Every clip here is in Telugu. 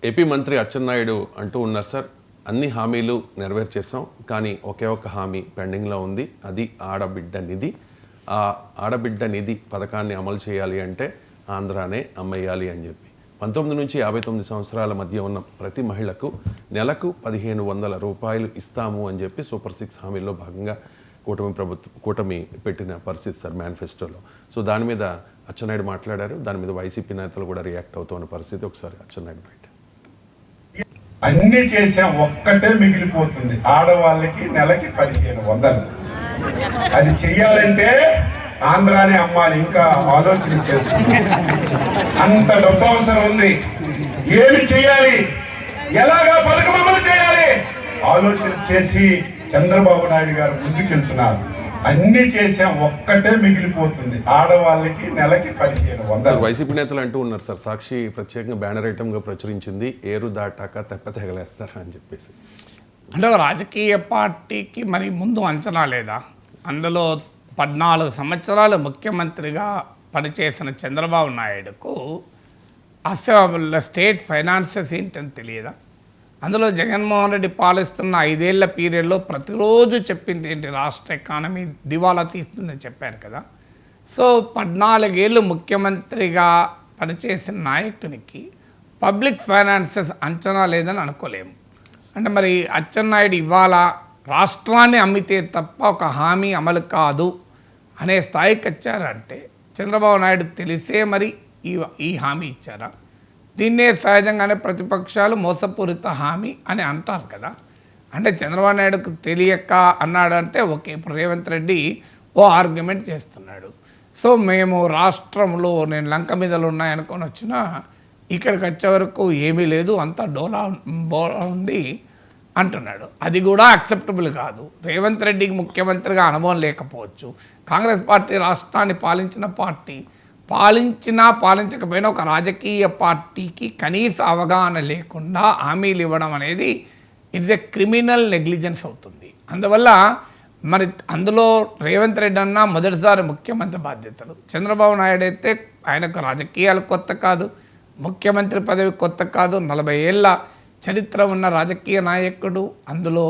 ఏపీ మంత్రి అచ్చెన్నాయుడు అంటూ ఉన్నారు సార్, అన్ని హామీలు నెరవేర్చేసాం, కానీ ఒకే ఒక్క హామీ పెండింగ్లో ఉంది, అది ఆడబిడ్డ నిధి. ఆ ఆడబిడ్డ నిధి పథకాన్ని అమలు చేయాలి అంటే ఆంధ్రానే అమ్మేయాలి అని చెప్పి 19 నుంచి 59 సంవత్సరాల మధ్య ఉన్న ప్రతి మహిళకు నెలకు 1500 రూపాయలు ఇస్తాము అని చెప్పి సూపర్ 6 హామీల్లో భాగంగా కూటమి పెట్టిన పరిస్థితి సార్ మేనిఫెస్టోలో. సో దాని మీద అచ్చెన్నాయుడు మాట్లాడారు, దాని మీద వైసీపీ నేతలు కూడా రియాక్ట్ అవుతున్న పరిస్థితి. ఒకసారి అచ్చెన్నాయుడు బయట అన్ని చేసాం, ఒక్కటే మిగిలిపోతుంది, ఆడవాళ్ళకి నెలకి 1500. అది చెయ్యాలంటే ఆంధ్రాని అమ్మాలి. ఇంకా ఆలోచన చేస్తుంది, అంత డబ్బు అవసరం ఉంది. ఏమి చేయాలి, ఎలాగా పథకం అమలు చేయాలి ఆలోచన చేసి చంద్రబాబు నాయుడు గారు ముందుకెళ్తున్నారు. అన్ని చేసాం, ఒక్కటే మిగిలిపోతుంది, ఆడవాళ్ళకి నెలకి 1500. వైసీపీ నేతలు అంటూ ఉన్నారు సార్, సాక్షి ప్రత్యేకంగా బ్యానర్ ఐటమ్గా ప్రచురించింది, ఏరు దాటాక తెప్ప తెగలేస్తారు అని చెప్పేసి. అంటే రాజకీయ పార్టీకి మరి ముందు అంచనా లేదా? అందులో 14 సంవత్సరాలు ముఖ్యమంత్రిగా పనిచేసిన చంద్రబాబు నాయుడుకు అసలు స్టేట్ ఫైనాన్సెస్ ఏంటని తెలియదా? అందులో జగన్మోహన్ రెడ్డి పాలిస్తున్న 5 ఏళ్ల పీరియడ్లో ప్రతిరోజు చెప్పింది ఏంటి? రాష్ట్ర ఎకానమీ దివాలా తీస్తుందని చెప్పారు కదా. సో 14 ఏళ్ళు ముఖ్యమంత్రిగా పనిచేసిన నాయకునికి పబ్లిక్ ఫైనాన్సెస్ అంచనా లేదని అనుకోలేము. అంటే మరి అచ్చెన్నాయుడు ఇవాళ రాష్ట్రాన్ని అమ్మితే తప్ప ఒక హామీ అమలు కాదు అనే స్థాయికి వచ్చారంటే చంద్రబాబు నాయుడు తెలిసే మరి ఈ హామీ ఇచ్చారా? దీన్నే సహజంగానే ప్రతిపక్షాలు మోసపూరిత హామీ అని అంటారు కదా. అంటే చంద్రబాబు నాయుడుకు తెలియక అన్నాడంటే ఓకే, ఇప్పుడు రేవంత్ రెడ్డి ఓ ఆర్గ్యుమెంట్ చేస్తున్నాడు. సో మేము రాష్ట్రంలో నేను లంక మీదలు ఉన్నాయనుకొని వచ్చినా ఇక్కడికి వచ్చే వరకు ఏమీ లేదు, అంతా డోలా ఉంది అంటున్నాడు. అది కూడా అక్సెప్టబుల్ కాదు. రేవంత్ రెడ్డికి ముఖ్యమంత్రిగా అనుభవం లేకపోవచ్చు, కాంగ్రెస్ పార్టీ రాష్ట్రాన్ని పాలించిన పార్టీ, పాలించకపోయినా ఒక రాజకీయ పార్టీకి కనీస అవగాహన లేకుండా హామీలు ఇవ్వడం అనేది ఇట్స్ ఎ క్రిమినల్ నెగ్లిజెన్స్ అవుతుంది. అందువల్ల మరి అందులో రేవంత్ రెడ్డి అన్న మొదటిసారి ముఖ్యమంత్రి బాధ్యతలు, చంద్రబాబు నాయుడు అయితే ఆయనకు రాజకీయాలు కొత్త కాదు, ముఖ్యమంత్రి పదవి కొత్త కాదు, 40 ఏళ్ళ చరిత్ర ఉన్న రాజకీయ నాయకుడు, అందులో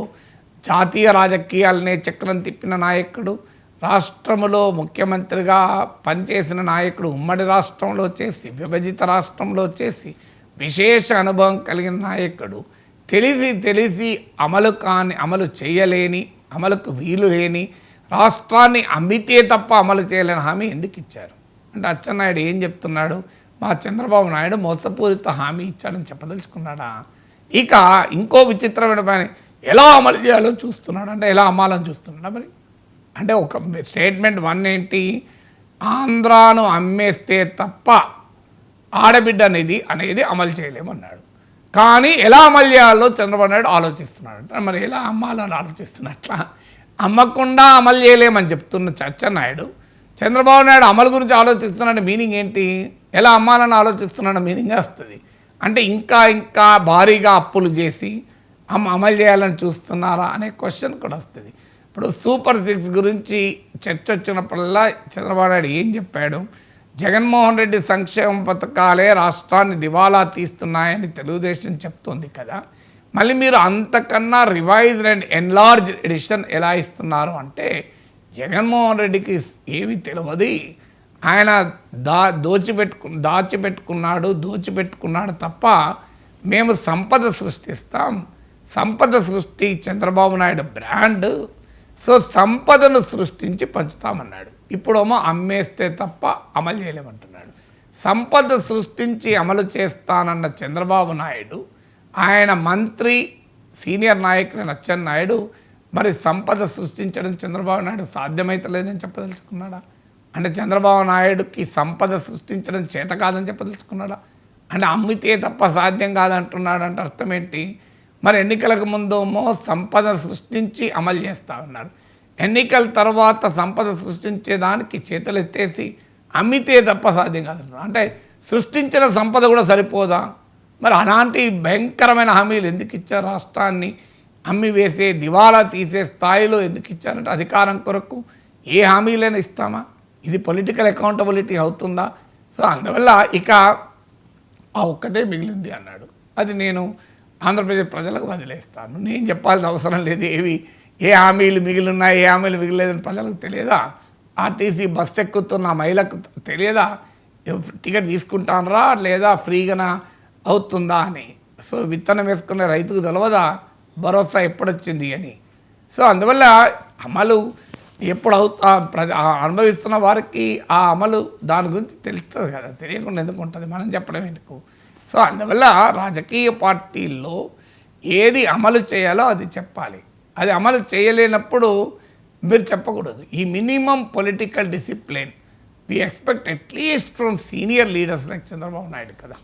జాతీయ రాజకీయాలనే చక్రం తిప్పిన నాయకుడు, రాష్ట్రంలో ముఖ్యమంత్రిగా పనిచేసిన నాయకుడు, ఉమ్మడి రాష్ట్రంలో చేసి విభజిత రాష్ట్రంలో చేసి విశేష అనుభవం కలిగిన నాయకుడు, తెలిసి అమలు చేయలేని, అమలుకు వీలు లేని, రాష్ట్రాన్ని అమ్మితే తప్ప అమలు చేయలేని హామీ ఎందుకు ఇచ్చారు? అంటే అచ్చెన్నాయుడు ఏం చెప్తున్నాడు? మా చంద్రబాబు నాయుడు మోసపూరిత హామీ ఇచ్చాడని చెప్పదలుచుకున్నాడా? ఇక ఇంకో విచిత్రమైన పని, ఎలా అమలు చేయాలో చూస్తున్నాడు. అంటే ఎలా అమ్మాలని చూస్తున్నాడా? మరి అంటే ఒక స్టేట్మెంట్ 1 ఏంటి? ఆంధ్రాను అమ్మేస్తే తప్ప ఆడబిడ్డ నిధి అనేది అమలు చేయలేమన్నాడు. కానీ ఎలా అమలు చేయాలో చంద్రబాబు నాయుడు ఆలోచిస్తున్నాడు. అంటే మరి ఎలా అమ్మాలని ఆలోచిస్తున్నట్లా? అమ్మకుండా అమలు చేయలేమని చెప్తున్న అచ్చెన్నాయుడు చంద్రబాబు నాయుడు అమలు గురించి ఆలోచిస్తున్నాడు. మీనింగ్ ఏంటి? ఎలా అమ్మాలని ఆలోచిస్తున్నాడు మీనింగ్ వస్తుంది. అంటే ఇంకా భారీగా అప్పులు చేసి అమలు చేయాలని చూస్తున్నారా అనే క్వశ్చన్ కూడా వస్తుంది. ఇప్పుడు సూపర్ 6 గురించి చర్చ వచ్చినప్పుడల్లా చంద్రబాబు నాయుడు ఏం చెప్పాడు? జగన్మోహన్ రెడ్డి సంక్షేమ పథకాలే రాష్ట్రాన్ని దివాలా తీస్తున్నాయని తెలుగుదేశం చెప్తోంది కదా. మళ్ళీ మీరు అంతకన్నా రివైజ్డ్ అండ్ ఎన్లార్జ్ ఎడిషన్ ఎలా ఇస్తున్నారు అంటే జగన్మోహన్ రెడ్డికి ఏమీ తెలియదు, ఆయన దోచిపెట్టుకున్నాడు తప్ప మేము సంపద సృష్టిస్తాం, సంపద సృష్టి చంద్రబాబు నాయుడు బ్రాండ్, సో సంపదను సృష్టించి పంచుతామన్నాడు. ఇప్పుడేమో అమ్మేస్తే తప్ప అమలు చేయలేమంటున్నాడు. సంపద సృష్టించి అమలు చేస్తానన్న చంద్రబాబు నాయుడు, ఆయన మంత్రి సీనియర్ నాయకుడు అచ్చెన్నాయుడు మరి సంపద సృష్టించడం చంద్రబాబు నాయుడు సాధ్యమైతలేదని చెప్పదలుచుకున్నాడా? అంటే చంద్రబాబు నాయుడుకి సంపద సృష్టించడం చేత కాదని చెప్పదలుచుకున్నాడా? అంటే అమ్మితే తప్ప సాధ్యం కాదంటున్నాడు అంటే అర్థం ఏంటి? మరి ఎన్నికలకు ముందేమో సంపద సృష్టించి అమలు చేస్తూ ఉన్నారు, ఎన్నికల తర్వాత సంపద సృష్టించేదానికి చేతులు ఎత్తేసి అమ్మితే తప్ప సాధ్యం కాదంటున్నారు. అంటే సృష్టించిన సంపద కూడా సరిపోదా? మరి అలాంటి భయంకరమైన హామీలు ఎందుకు ఇచ్చారు? రాష్ట్రాన్ని అమ్మి వేసే, దివాలా తీసే స్థాయిలో ఎందుకు ఇచ్చారంటే అధికారం కొరకు ఏ హామీలైనా ఇస్తామా? ఇది పొలిటికల్ అకౌంటబిలిటీ అవుతుందా? సో అందువల్ల ఇక ఆ ఒక్కటే మిగిలింది అన్నాడు. అది నేను ఆంధ్రప్రదేశ్ ప్రజలకు వదిలేస్తాను. నేను చెప్పాల్సిన అవసరం లేదు. ఏ హామీలు మిగిలిన్నాయి, ఏ హామీలు మిగిలిలేదని ప్రజలకు తెలియదా? ఆర్టీసీ బస్సు ఎక్కుతున్న మహిళకు తెలియదా టికెట్ తీసుకుంటానరా లేదా ఫ్రీగా అవుతుందా అని? సో విత్తనం వేసుకునే రైతుకు తెలియదా భరోసా ఎప్పుడొచ్చింది అని? సో అందువల్ల అమలు ఎప్పుడు అనుభవిస్తున్న వారికి ఆ అమలు దాని గురించి తెలుస్తుంది కదా, తెలియకుండా ఎందుకు ఉంటుంది, మనం చెప్పడం ఎందుకు? సో అందువల్ల రాజకీయ పార్టీల్లో ఏది అమలు చేయాలో అది చెప్పాలి. అది అమలు చేయలేనప్పుడు మీరు చెప్పకూడదు. ఈ minimum political discipline we expect at least from senior leaders like Chandrababu Naidu కదా.